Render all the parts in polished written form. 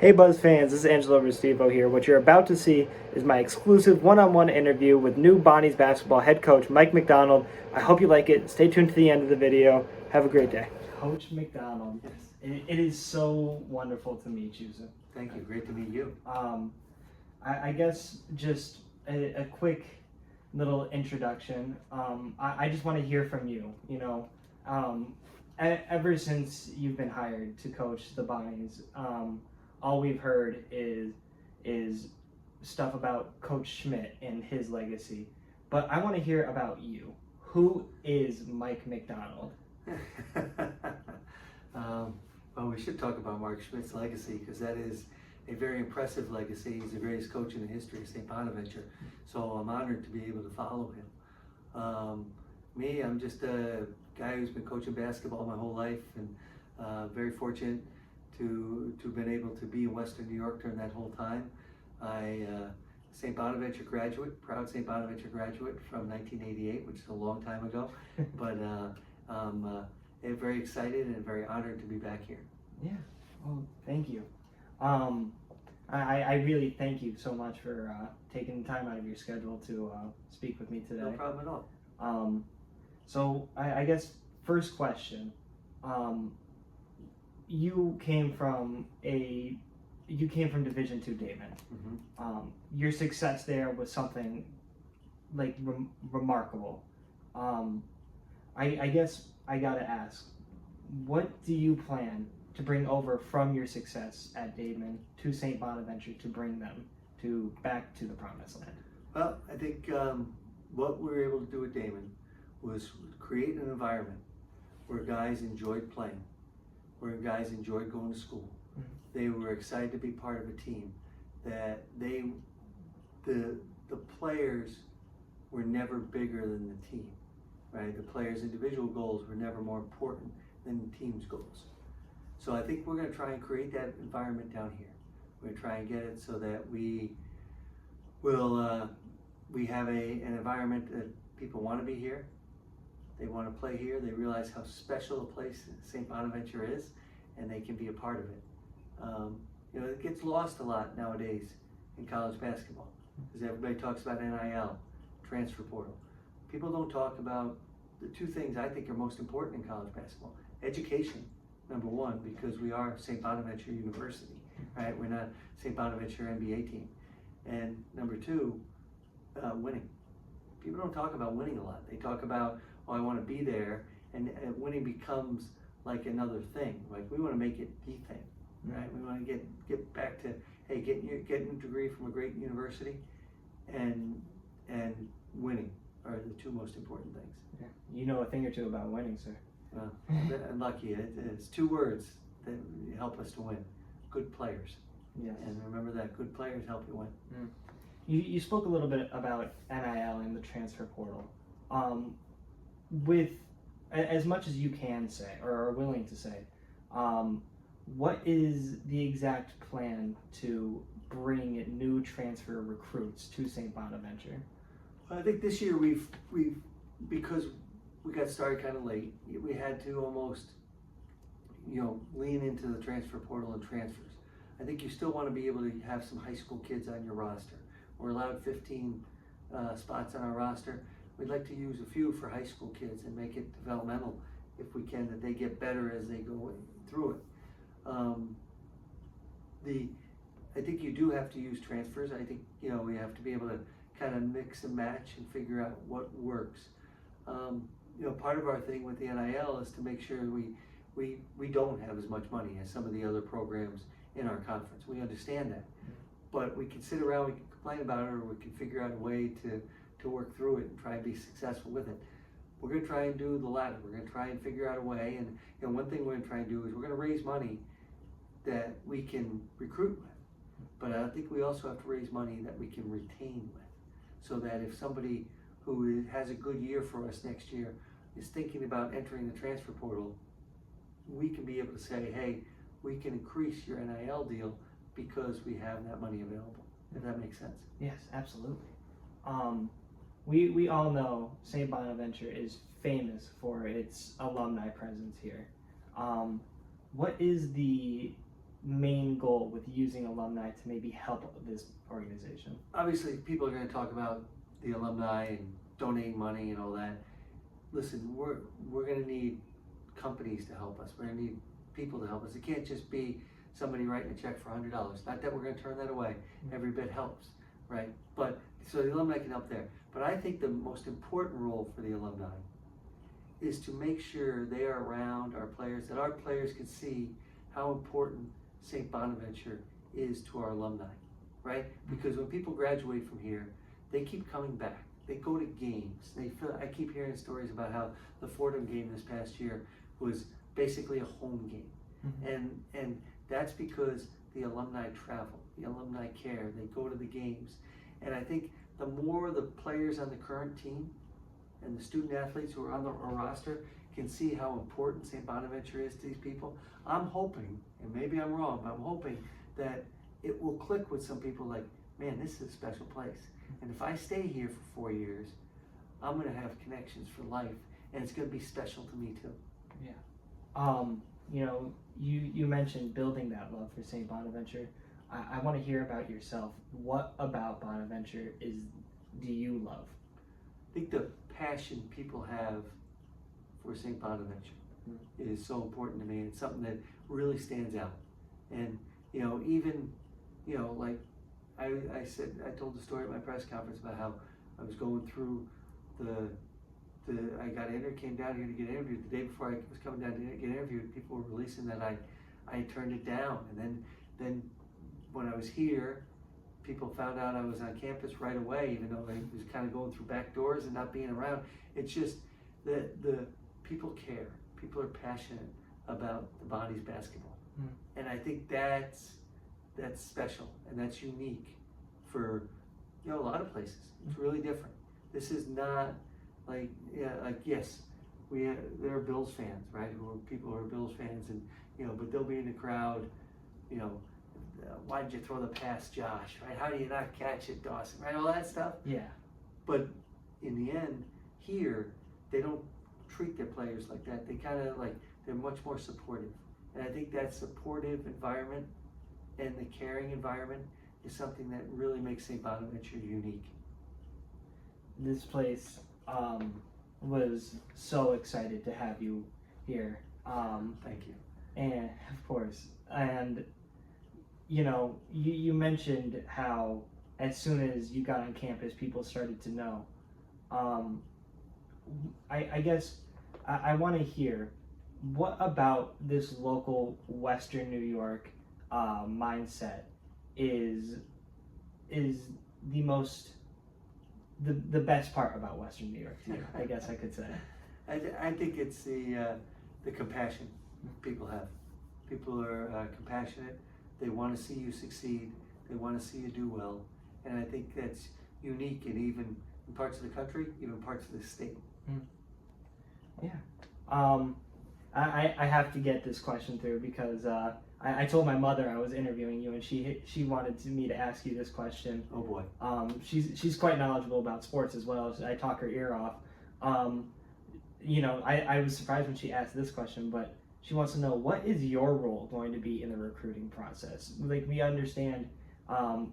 Hey Buzz fans, this is Angelo Restivo here. What you're about to see is my exclusive one-on-one interview with new Bonnie's basketball head coach Mike McDonald. I hope you like it. Stay tuned to the end of the video. Have a great day. Coach McDonald, Yes. it is so wonderful to meet you, sir. Thank you. Great to meet you. I guess just a quick little introduction. I just want to hear from you. Ever since you've been hired to coach the Bonnies, all we've heard is stuff about Coach Schmidt and his legacy. But I want to hear about you. Who is Mike McDonald? Well, we should talk about Mark Schmidt's legacy because that is a very impressive legacy. He's the greatest coach in the history of St. Bonaventure. So I'm honored to be able to follow him. Me, I'm just a guy who's been coaching basketball my whole life, and very fortunate to have been able to be in Western New York during that whole time. St. Bonaventure graduate, proud St. Bonaventure graduate from 1988, which is a long time ago. But I'm very excited and very honored to be back here. Yeah. Well, thank you. I really thank you so much for taking the time out of your schedule to speak with me today. No problem at all. So I guess first question. You came from Division II Damon. Mm-hmm. Your success there was something like remarkable. I guess I gotta ask, what do you plan to bring over from your success at Damon to St. Bonaventure to bring them back to the promised land? Well, I think what we were able to do at Damon was create an environment where guys enjoyed playing, where guys enjoyed going to school. Mm-hmm. They were excited to be part of a team, that the players were never bigger than the team, right? The players' individual goals were never more important than the team's goals. So I think we're going to try and create that environment down here. We're going to try and get it so that we have an environment that people want to be here. They want to play here. They realize how special a place St. Bonaventure is, and they can be a part of it. It gets lost a lot nowadays in college basketball because everybody talks about NIL, transfer portal. People don't talk about the two things I think are most important in college basketball. Education, number one, because we are St. Bonaventure University, right? We're not St. Bonaventure NBA team. And number two, winning. People don't talk about winning a lot. They talk about, oh, I want to be there, and winning becomes like another thing. Like we want to make it the thing, right? We want to get back to, hey, getting a degree from a great university, and winning are the two most important things. Yeah. You know a thing or two about winning, sir. Well, I'm lucky. It's two words that help us to win: good players. Yes. And remember that good players help you win. Mm. You spoke a little bit about NIL and the transfer portal. With as much as you can say or are willing to say, what is the exact plan to bring new transfer recruits to St. Bonaventure? Well, I think this year we've because we got started kind of late, we had to almost lean into the transfer portal and transfers. I think you still want to be able to have some high school kids on your roster. We're allowed 15 spots on our roster. We'd like to use a few for high school kids and make it developmental if we can, that they get better as they go through it. I think you do have to use transfers. I think we have to be able to kind of mix and match and figure out what works. Part of our thing with the NIL is to make sure we don't have as much money as some of the other programs in our conference. We understand that, but we can sit around, we can complain about it, or we can figure out a way to work through it and try and be successful with it. We're going to try and do the latter. We're going to try and figure out a way, and one thing we're going to try and do is we're going to raise money that we can recruit with, but I think we also have to raise money that we can retain with, so that if somebody who has a good year for us next year is thinking about entering the transfer portal, we can be able to say, hey, we can increase your NIL deal because we have that money available, if that makes sense. Yes, absolutely. We all know St. Bonaventure is famous for its alumni presence here. What is the main goal with using alumni to maybe help this organization? Obviously, people are going to talk about the alumni and donating money and all that. Listen, we're going to need companies to help us. We're going to need people to help us. It can't just be somebody writing a check for $100. Not that we're going to turn that away. Every bit helps, right? But so the alumni can help there. But I think the most important role for the alumni is to make sure they are around our players, that our players can see how important St. Bonaventure is to our alumni, right? Because when people graduate from here, they keep coming back. They go to games. I keep hearing stories about how the Fordham game this past year was basically a home game. And that's because the alumni travel, the alumni care, they go to the games. And I think the more the players on the current team and the student athletes who are on our roster can see how important St. Bonaventure is to these people, I'm hoping, and maybe I'm wrong, but I'm hoping that it will click with some people like, man, this is a special place. And if I stay here for 4 years, I'm gonna have connections for life, and it's gonna be special to me too. Yeah. You know, you mentioned building that love for St. Bonaventure. I want to hear about yourself. What about Bonaventure do you love? I think the passion people have for St. Bonaventure is so important to me. It's something that really stands out. And, you know, even, you know, like I told the story at my press conference about how I was going through I got interviewed, came down here to get interviewed. The day before I was coming down to get interviewed, people were releasing that I turned it down. And then when I was here, people found out I was on campus right away, even though I was kind of going through back doors and not being around. It's just the people care. People are passionate about the Bonnies basketball. And I think that's special and that's unique for, you know, a lot of places. It's really different. This is not like, yes, there are Bills fans, right? People who are Bills fans, and, you know, but they'll be in the crowd, you know, why did you throw the pass, Josh, right? How do you not catch it, Dawson, right? All that stuff. Yeah. But in the end, here, they don't treat their players like that. They kind of they're much more supportive. And I think that supportive environment and the caring environment is something that really makes St. Bonaventure unique. This place was so excited to have you here. Thank you. And of course, and you know, you mentioned how as soon as you got on campus, people started to know. I guess I want to hear, what about this local Western New York mindset is the most the best part about Western New York to you, I guess I could say. I think it's the compassion people have. People are compassionate. They want to see you succeed. They want to see you do well. And I think that's unique in even in parts of the country, even parts of the state. Yeah. I have to get this question through because I told my mother I was interviewing you, and she wanted me to ask you this question. Oh boy. She's quite knowledgeable about sports as well. I talk her ear off. You know, I was surprised when she asked this question, but she wants to know, what is your role going to be in the recruiting process? Like, we understand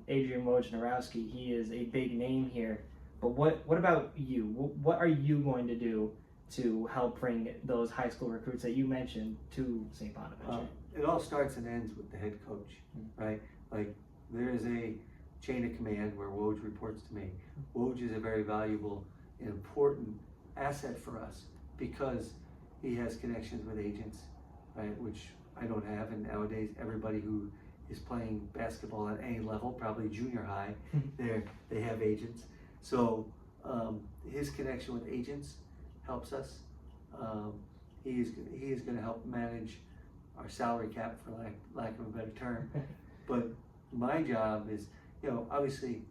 Adrian Wojnarowski, he is a big name here, but what about you? What are you going to do to help bring those high school recruits that you mentioned to St. Bonaventure? It all starts and ends with the head coach, right? Like, there is a chain of command where Woj reports to me. Woj is a very valuable and important asset for us because he has connections with agents, right? Which I don't have, and nowadays everybody who is playing basketball at any level, probably junior high, they have agents. So his connection with agents helps us. He is going to help manage our salary cap, for lack of a better term. But my job is, you know, obviously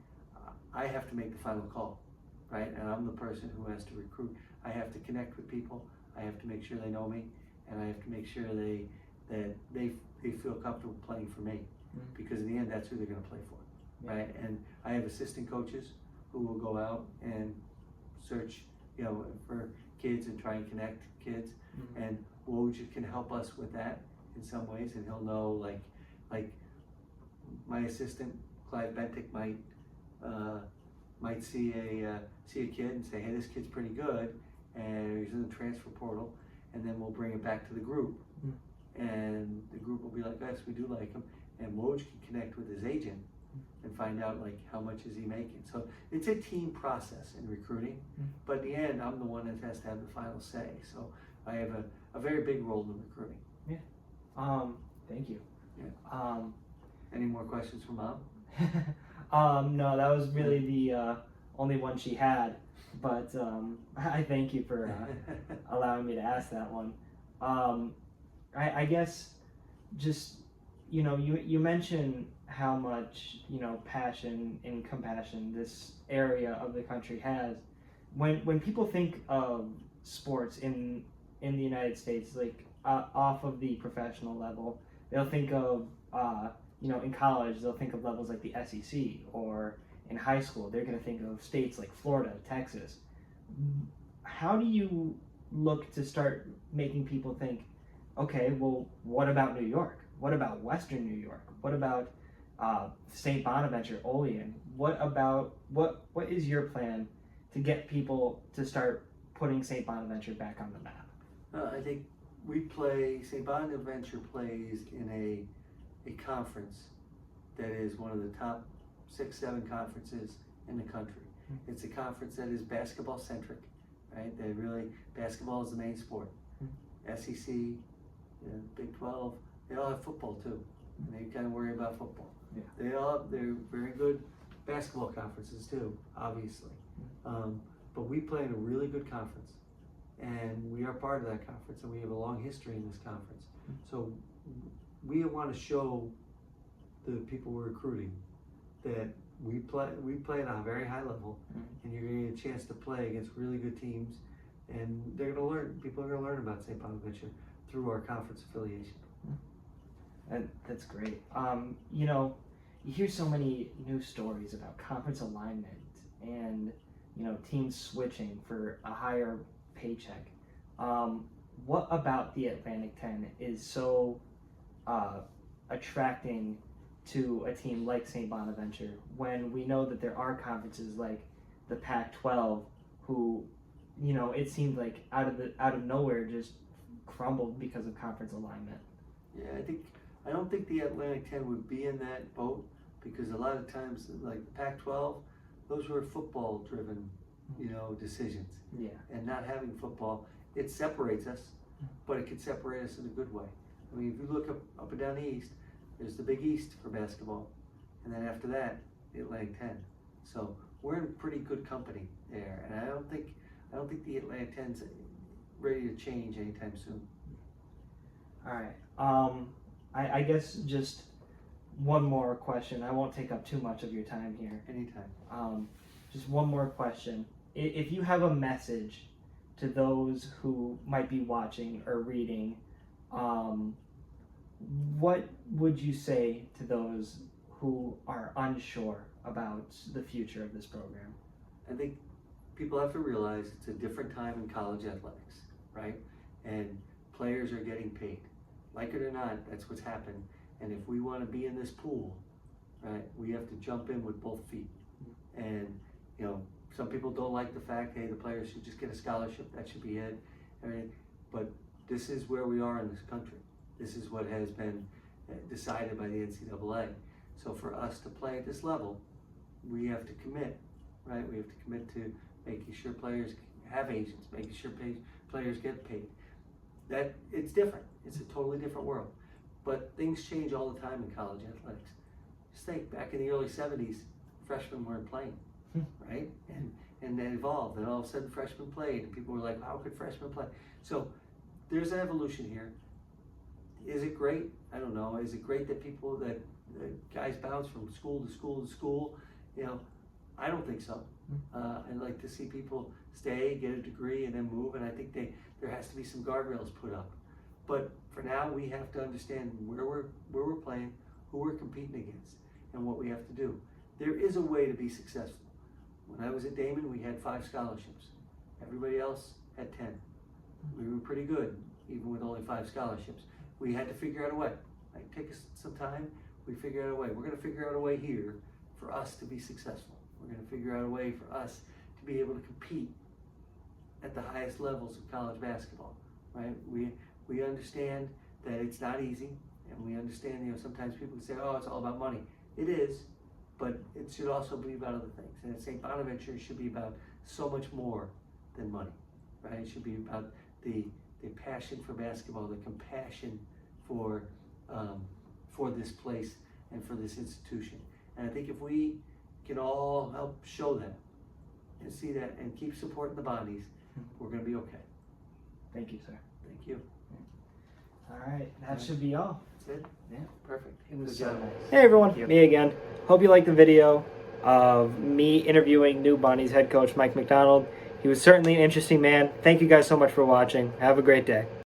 I have to make the final call, right? And I'm the person who has to recruit. I have to connect with people. I have to make sure they know me, and I have to make sure that they feel comfortable playing for me, because in the end, that's who they're going to play for, right? And I have assistant coaches who will go out and search, you know, for kids and try and connect kids, and Woj can help us with that in some ways, and he'll know like Like my assistant, Clive Bentick, might see a kid and say, hey, this kid's pretty good, and he's in the transfer portal, and then we'll bring it back to the group. And the group will be like, yes, we do like him, and Woj can connect with his agent and find out like how much is he making. So it's a team process in recruiting, but in the end, I'm the one that has to have the final say. So I have a very big role in recruiting. Thank you. Yeah. Any more questions for Mom? No, that was really the only one she had, but I thank you for allowing me to ask that one. I guess just, you mentioned how much, passion and compassion this area of the country has. When people think of sports in the United States, like off of the professional level, they'll think of, in college, they'll think of levels like the SEC, or in high school, they're going to think of states like Florida, Texas. How do you look to start making people think, okay, well, what about New York? What about Western New York? What about St. Bonaventure, Olean? What is your plan to get people to start putting St. Bonaventure back on the map? I think St. Bonaventure plays in a conference that is one of the top 6-7 conferences in the country. It's a conference that is basketball centric, right? Basketball is the main sport. SEC, Big 12, they all have football too, and they kind of worry about football. Yeah. They're very good basketball conferences too, obviously. But we play in a really good conference, and we are part of that conference, and we have a long history in this conference. So we want to show the people we're recruiting that we play at a very high level, and you're going to get a chance to play against really good teams, and people are going to learn about St. Bonaventure through our conference affiliation. That's great. You hear so many news stories about conference alignment and, teams switching for a higher paycheck. What about the Atlantic 10 is so attracting to a team like St. Bonaventure, when we know that there are conferences like the Pac-12 who, it seemed like out of nowhere just crumbled because of conference alignment? Yeah, I don't think the Atlantic 10 would be in that boat, because a lot of times, like the Pac-12, those were football-driven, decisions. Yeah. And not having football, it separates us, but it can separate us in a good way. I mean, if you look up and down the East, there's the Big East for basketball, and then after that, the Atlantic 10. So we're in pretty good company there, and I don't think the Atlantic 10's ready to change anytime soon. All right. I guess just one more question. I won't take up too much of your time here. Anytime. Just one more question. If you have a message to those who might be watching or reading, what would you say to those who are unsure about the future of this program? I think people have to realize it's a different time in college athletics, right? And players are getting paid. Like it or not, that's what's happened. And if we want to be in this pool, right, we have to jump in with both feet. And, some people don't like the fact, hey, the players should just get a scholarship, that should be it. But this is where we are in this country. This is what has been decided by the NCAA. So for us to play at this level, we have to commit, right? We have to commit to making sure players have agents, making sure players get paid. That it's different. It's a totally different world. But things change all the time in college athletics. Just think, back in the early 70s, freshmen weren't playing, right? And they evolved, and all of a sudden freshmen played, and people were like, how could freshmen play? So there's an evolution here. Is it great? I don't know. Is it great that guys bounce from school to school to school? I don't think so. I'd like to see people stay, get a degree, and then move, and I think there has to be some guardrails put up. But for now, we have to understand where we're playing, who we're competing against, and what we have to do. There is a way to be successful. When I was at Damon, we had 5 scholarships. Everybody else had 10. We were pretty good, even with only 5 scholarships. We had to figure out a way. Take us some time, We figure out a way. We're going to figure out a way here for us to be successful. We're going to figure out a way for us to be able to compete at the highest levels of college basketball, right? We understand that it's not easy, and we understand, sometimes people say, oh, it's all about money. It is, but it should also be about other things. And at St. Bonaventure, it should be about so much more than money, right? It should be about the passion for basketball, the compassion for this place and for this institution. And I think if we can all help show that and see that and keep supporting the Bonnies, we're going to be okay. Thank you, sir. Thank you. All right, that should be all. That's it? Yeah. Perfect. It was Good so job. nice. Hey everyone, Thank you. me again. Hope you liked the video of me interviewing new Bonnies head coach Mike McDonald. He was certainly an interesting man. Thank you guys so much for watching. Have a great day.